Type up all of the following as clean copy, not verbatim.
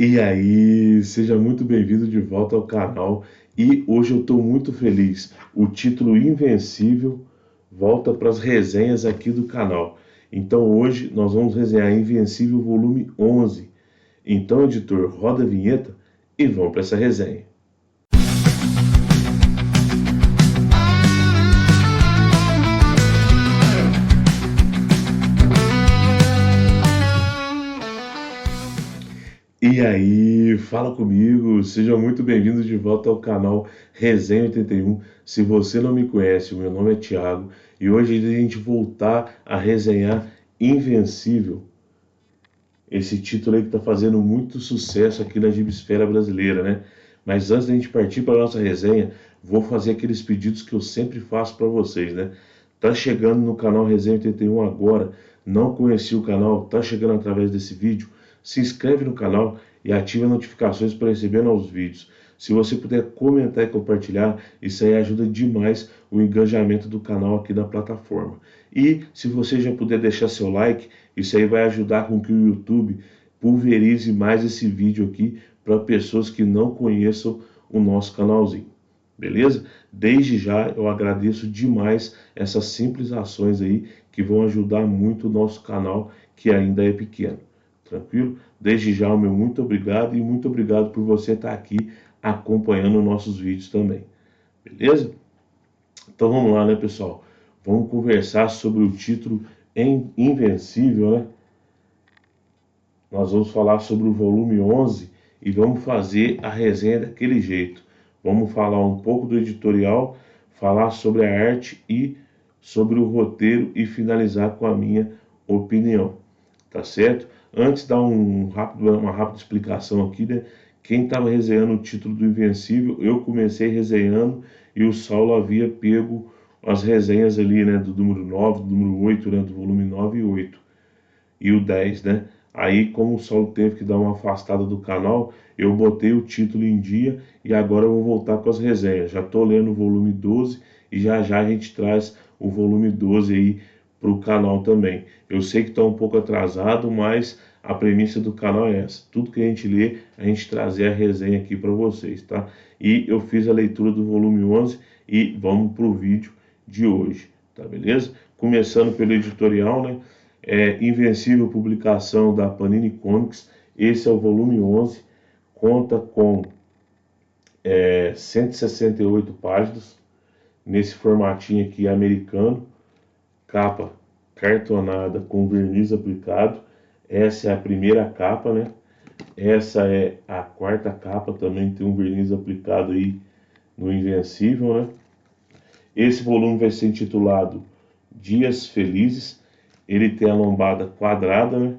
E aí, seja muito bem-vindo de volta ao canal. E hoje eu estou muito feliz. O título Invencível volta para as resenhas aqui do canal. Então hoje nós vamos resenhar Invencível volume 11. Então, editor, roda a vinheta e vamos para essa resenha. E aí, fala comigo, seja muito bem-vindo de volta ao canal Resenha 81. Se você não me conhece, o meu nome é Thiago e hoje a gente voltar a resenhar Invencível, esse título aí que está fazendo muito sucesso aqui na gibisfera brasileira, né? Mas antes da gente partir para a nossa resenha, vou fazer aqueles pedidos que eu sempre faço para vocês, né? Tá chegando no canal Resenha 81 agora, não conhecia o canal, tá chegando através desse vídeo, se inscreve no canal e ativa as notificações para receber novos vídeos. Se você puder comentar e compartilhar, isso aí ajuda demais o engajamento do canal aqui na plataforma. E se você já puder deixar seu like, isso aí vai ajudar com que o YouTube pulverize mais esse vídeo aqui para pessoas que não conheçam o nosso canalzinho. Beleza? Desde já eu agradeço demais essas simples ações aí que vão ajudar muito o nosso canal que ainda é pequeno. Tranquilo? Desde já o meu muito obrigado e muito obrigado por você estar aqui acompanhando nossos vídeos também. Beleza? Então vamos lá, né, pessoal? Vamos conversar sobre o título Invencível, né? Nós vamos falar sobre o volume 11 e vamos fazer a resenha daquele jeito. Vamos falar um pouco do editorial, falar sobre a arte e sobre o roteiro e finalizar com a minha opinião. Tá certo? Antes, dar uma rápida explicação aqui, né? Quem estava resenhando o título do Invencível, eu comecei resenhando e o Saulo havia pego as resenhas ali, né? Do número 9, do número 8, né? Do volume 9 e 8 e o 10, né? Aí, como o Saulo teve que dar uma afastada do canal, eu botei o título em dia e agora eu vou voltar com as resenhas. Já estou lendo o volume 12 e já já a gente traz o volume 12 aí para o canal também. Eu sei que está um pouco atrasado, mas a premissa do canal é essa. Tudo que a gente lê, a gente trazer a resenha aqui para vocês, tá? E eu fiz a leitura do volume 11 e vamos para o vídeo de hoje, tá beleza? Começando pelo editorial, né? Invencível, publicação da Panini Comics. Esse é o volume 11, conta com 168 páginas, nesse formatinho aqui americano, capa cartonada com verniz aplicado. Essa é a primeira capa, né? Essa é a quarta capa, também tem um verniz aplicado aí no Invencível, né? Esse volume vai ser intitulado Dias Felizes. Ele tem a lombada quadrada, né?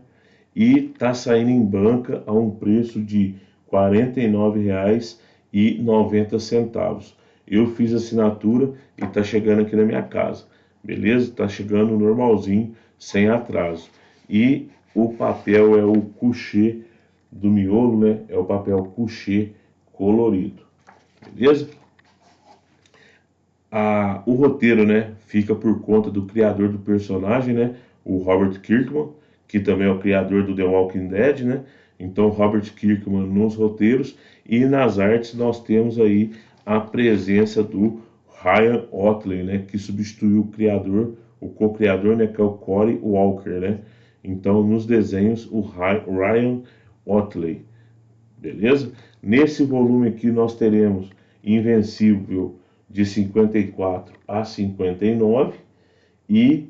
E tá saindo em banca a um preço de R$ 49,90. Eu fiz assinatura e tá chegando aqui na minha casa, beleza? Tá chegando normalzinho, sem atraso. E o papel é o couché do miolo, né? É o papel couché colorido, beleza? O roteiro, né, fica por conta do criador do personagem, né, o Robert Kirkman, que também é o criador do The Walking Dead, né? Então, Robert Kirkman nos roteiros, e nas artes nós temos aí a presença do Ryan Otley, né, que substituiu o criador, o co-criador, né, que é o Cory Walker, né? Então, nos desenhos, o Ryan Otley, beleza? Nesse volume aqui nós teremos Invencível de 54 a 59 e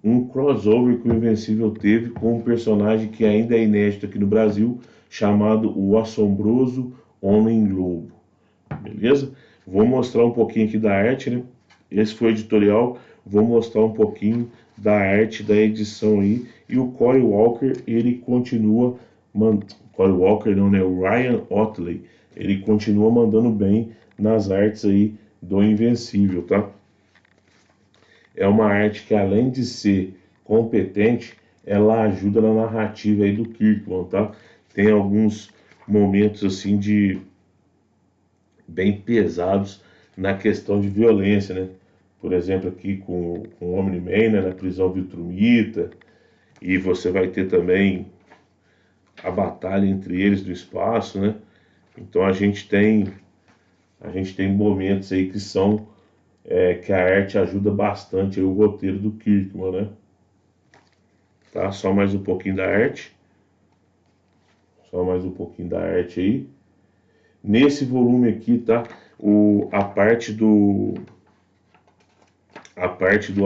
um crossover que o Invencível teve com um personagem que ainda é inédito aqui no Brasil, chamado o Assombroso Homem-Lobo, beleza? Vou mostrar um pouquinho aqui da arte, né? Esse foi o editorial, vou mostrar um pouquinho da arte da edição aí, e o Cory Walker, ele continua, Cory Walker não, né? O Ryan Otley, ele continua mandando bem nas artes aí do Invencível, tá? É uma arte que, além de ser competente, ela ajuda na narrativa aí do Kirkman, tá? Tem alguns momentos assim de bem pesados na questão de violência, né? Por exemplo, aqui com o Omni-Man, né, na prisão Viltrumita, e você vai ter também a batalha entre eles no espaço, né? Então a gente tem momentos aí que são que a arte ajuda bastante aí, o roteiro do Kirkman, né? Tá? Só mais um pouquinho da arte. Só mais um pouquinho da arte aí. Nesse volume aqui, tá? A parte do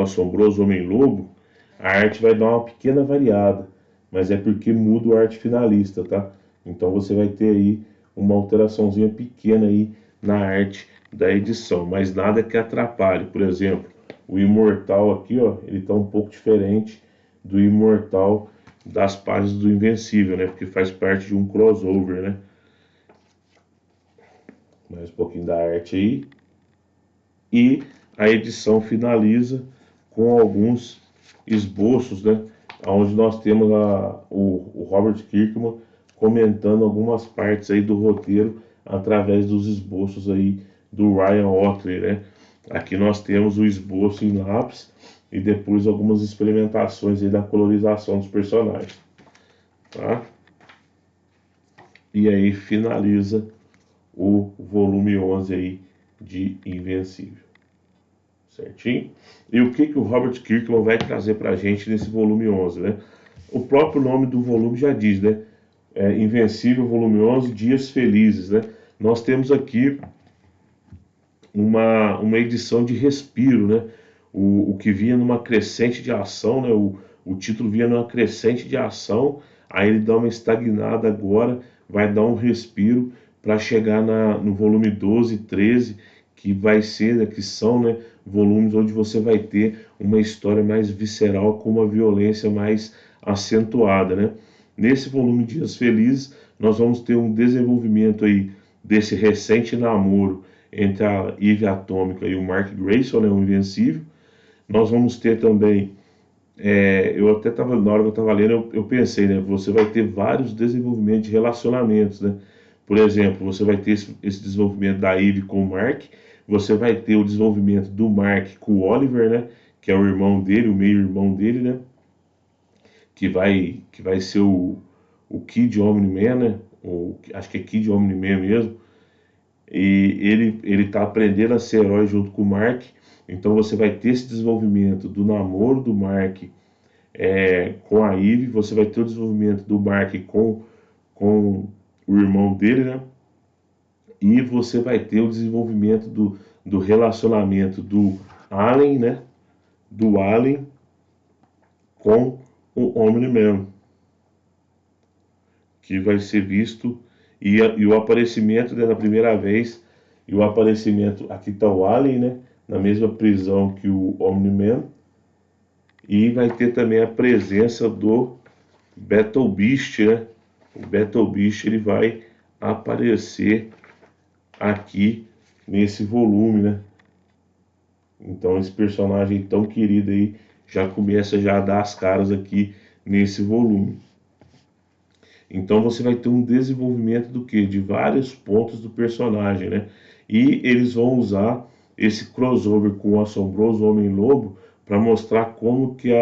Assombroso Homem-Lobo, a arte vai dar uma pequena variada, mas é porque muda o arte finalista, tá? Então você vai ter aí uma alteraçãozinha pequena aí na arte da edição, mas nada que atrapalhe. Por exemplo, o Imortal aqui, ó, ele tá um pouco diferente do Imortal das páginas do Invencível, né? Porque faz parte de um crossover, né? Mais um pouquinho da arte aí. E a edição finaliza com alguns esboços, né? Onde nós temos o Robert Kirkman comentando algumas partes aí do roteiro através dos esboços aí do Ryan Ottley, né? Aqui nós temos o esboço em lápis e depois algumas experimentações aí da colorização dos personagens, tá? E aí finaliza o volume 11 aí de Invencível. Certinho? E o que o Robert Kirkman vai trazer para a gente nesse volume 11, né? O próprio nome do volume já diz, né? Invencível, volume 11, Dias Felizes, né? Nós temos aqui uma edição de respiro, né? O que vinha numa crescente de ação, né? O título vinha numa crescente de ação, aí ele dá uma estagnada agora, vai dar um respiro para chegar no volume 12 e 13, que vai ser, né, que são, né, volumes onde você vai ter uma história mais visceral, com uma violência mais acentuada, né? Nesse volume Dias Felizes, nós vamos ter um desenvolvimento aí desse recente namoro entre a Eve Atômica e o Mark Grayson, né, o Invencível. Nós vamos ter também, eu até estava, na hora que eu estava lendo, eu pensei, né, você vai ter vários desenvolvimentos de relacionamentos, né? Por exemplo, você vai ter esse desenvolvimento da Eve com o Mark, você vai ter o desenvolvimento do Mark com o Oliver, né, que é o irmão dele, o meio-irmão dele, né, que vai ser o Kid Omni-Man, né, acho que é Kid Omni-Man mesmo, e ele tá aprendendo a ser herói junto com o Mark, então você vai ter esse desenvolvimento do namoro do Mark com a Eve, você vai ter o desenvolvimento do Mark com o irmão dele, né? E você vai ter o desenvolvimento do relacionamento do Allen, né? Do Allen com o Omni-Man, que vai ser visto, e o aparecimento, né, na primeira vez, e o aparecimento, aqui está o Allen, né? Na mesma prisão que o Omni-Man, e vai ter também a presença do Battle Beast, né? O Battle Beast ele vai aparecer aqui nesse volume, né? Então esse personagem tão querido aí já começa já a dar as caras aqui nesse volume. Então você vai ter um desenvolvimento do que? De vários pontos do personagem, né? E eles vão usar esse crossover com o Assombroso Homem-Lobo para mostrar como que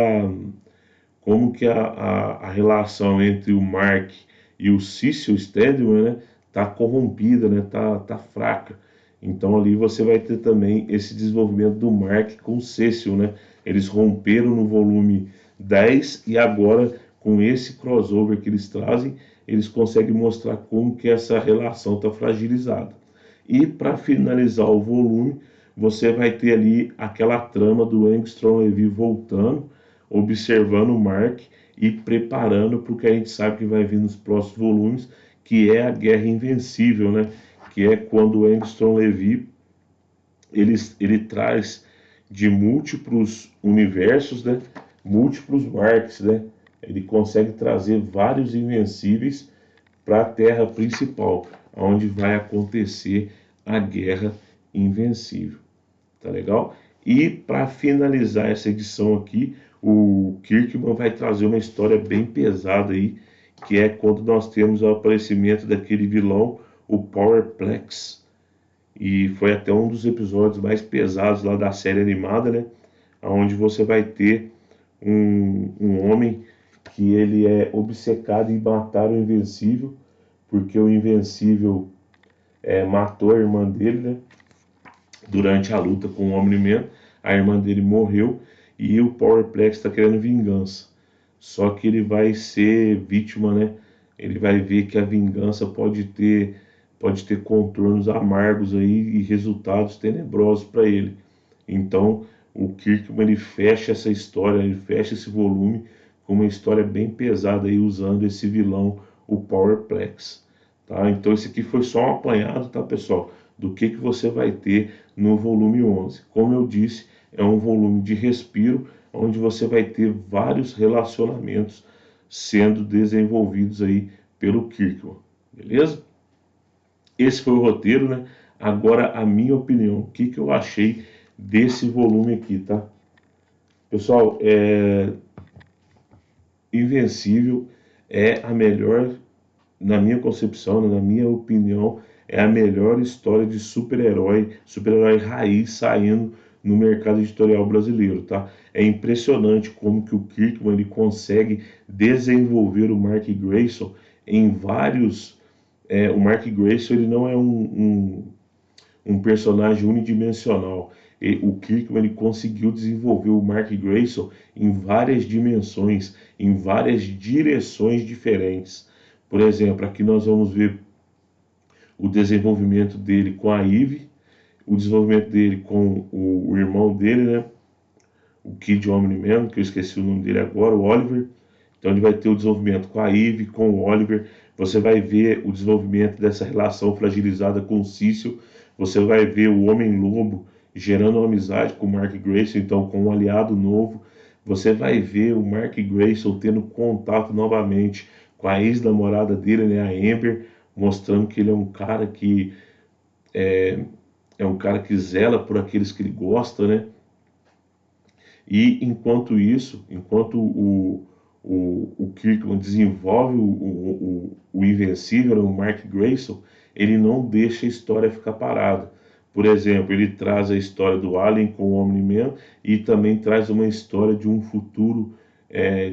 a relação entre o Mark e o Cecil Stedman, né, tá corrompida, né, tá fraca. Então ali você vai ter também esse desenvolvimento do Mark com o Cecil, né? Eles romperam no volume 10 e agora com esse crossover que eles trazem, eles conseguem mostrar como que essa relação está fragilizada. E para finalizar o volume, você vai ter ali aquela trama do Angstrom Levy voltando, observando o Mark e preparando para o que a gente sabe que vai vir nos próximos volumes, que é a Guerra Invencível, né? Que é quando o Angstrom Levy ele traz de múltiplos universos, né? Múltiplos Marks, né? Ele consegue trazer vários invencíveis para a Terra principal, onde vai acontecer a Guerra Invencível. Tá legal? E para finalizar essa edição aqui, o Kirkman vai trazer uma história bem pesada aí, que é quando nós temos o aparecimento daquele vilão, o Powerplex. E foi até um dos episódios mais pesados lá da série animada, né? Onde você vai ter um homem que ele é obcecado em matar o Invencível, porque o Invencível matou a irmã dele, né? Durante a luta com o Omni-Man, a irmã dele morreu e o Powerplex está querendo vingança. Só que ele vai ser vítima, né? Ele vai ver que a vingança pode ter contornos amargos aí e resultados tenebrosos para ele. Então, o Kirkman ele fecha essa história, ele fecha esse volume com uma história bem pesada aí usando esse vilão, o Powerplex, tá? Então esse aqui foi só um apanhado, tá, pessoal, do que você vai ter no volume 11. Como eu disse, é um volume de respiro, onde você vai ter vários relacionamentos sendo desenvolvidos aí pelo Kirkman, beleza? Esse foi o roteiro, né? Agora a minha opinião, o que eu achei desse volume aqui, tá? Pessoal, Invencível é a melhor, na minha concepção, né, na minha opinião, é a melhor história de super-herói raiz saindo no mercado editorial brasileiro, tá? É impressionante como que o Kirkman ele consegue desenvolver o Mark Grayson em vários... o Mark Grayson ele não é um personagem unidimensional. O Kirkman ele conseguiu desenvolver o Mark Grayson em várias dimensões, em várias direções diferentes. Por exemplo, aqui nós vamos ver o desenvolvimento dele com a Eve, o desenvolvimento dele com o irmão dele, né? O Kid Omni-Man, que eu esqueci o nome dele agora, o Oliver. Então ele vai ter o desenvolvimento com a Eve, com o Oliver. Você vai ver o desenvolvimento dessa relação fragilizada com o Cício. Você vai ver o Homem-Lobo gerando uma amizade com o Mark Grayson, então com um aliado novo. Você vai ver o Mark Grayson tendo contato novamente com a ex-namorada dele, né, a Amber, mostrando que ele é um cara que zela por aqueles que ele gosta, né? E enquanto isso, enquanto o Kirkman desenvolve o Invencível, o Mark Grayson, ele não deixa a história ficar parada. Por exemplo, ele traz a história do Alien com o Omni-Man e também traz uma história de um futuro,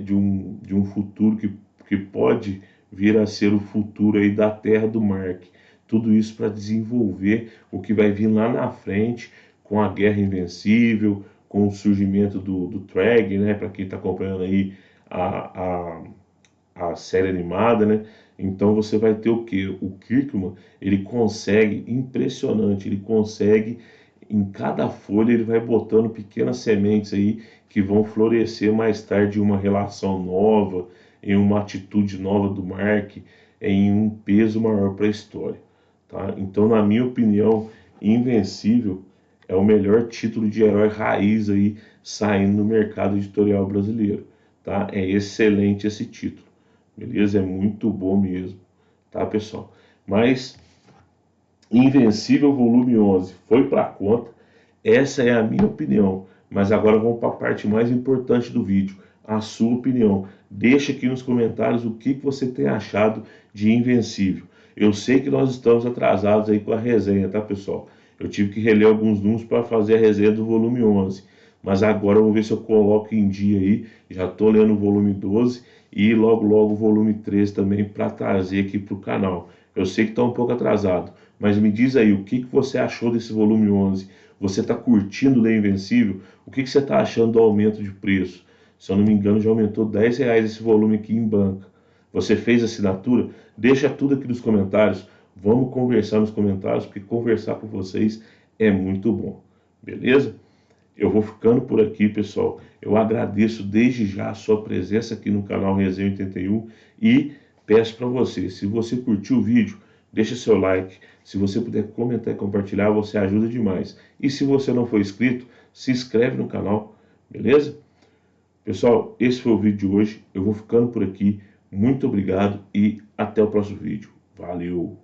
de um futuro que pode vir a ser o futuro aí da Terra do Mark. Tudo isso para desenvolver o que vai vir lá na frente com a Guerra Invencível, com o surgimento do Treg, né? Para quem está acompanhando aí a série animada, né? Então você vai ter o que? O Kirkman, ele consegue, impressionante, ele consegue, em cada folha ele vai botando pequenas sementes aí que vão florescer mais tarde em uma relação nova, em uma atitude nova do Mark, em um peso maior para a história, tá? Então, na minha opinião, Invencível é o melhor título de herói raiz aí saindo no mercado editorial brasileiro, tá? É excelente esse título, beleza? É muito bom mesmo, tá, pessoal? Mas Invencível volume 11 foi para conta, essa é a minha opinião. Mas agora vamos para a parte mais importante do vídeo, a sua opinião. Deixa aqui nos comentários o que você tem achado de Invencível. Eu sei que nós estamos atrasados aí com a resenha, tá, pessoal? Eu tive que reler alguns números para fazer a resenha do volume 11. Mas agora eu vou ver se eu coloco em dia aí. Já estou lendo o volume 12 e logo o volume 13 também para trazer aqui para o canal. Eu sei que está um pouco atrasado, mas me diz aí o que você achou desse volume 11. Você está curtindo ler Invencível? O que você está achando do aumento de preço? Se eu não me engano, já aumentou R$10 esse volume aqui em banca. Você fez assinatura? Deixa tudo aqui nos comentários. Vamos conversar nos comentários, porque conversar com vocês é muito bom. Beleza? Eu vou ficando por aqui, pessoal. Eu agradeço desde já a sua presença aqui no canal Resenha 81 e peço para você, se você curtiu o vídeo, deixa seu like. Se você puder comentar e compartilhar, você ajuda demais. E se você não for inscrito, se inscreve no canal, beleza? Pessoal, esse foi o vídeo de hoje. Eu vou ficando por aqui. Muito obrigado e até o próximo vídeo. Valeu!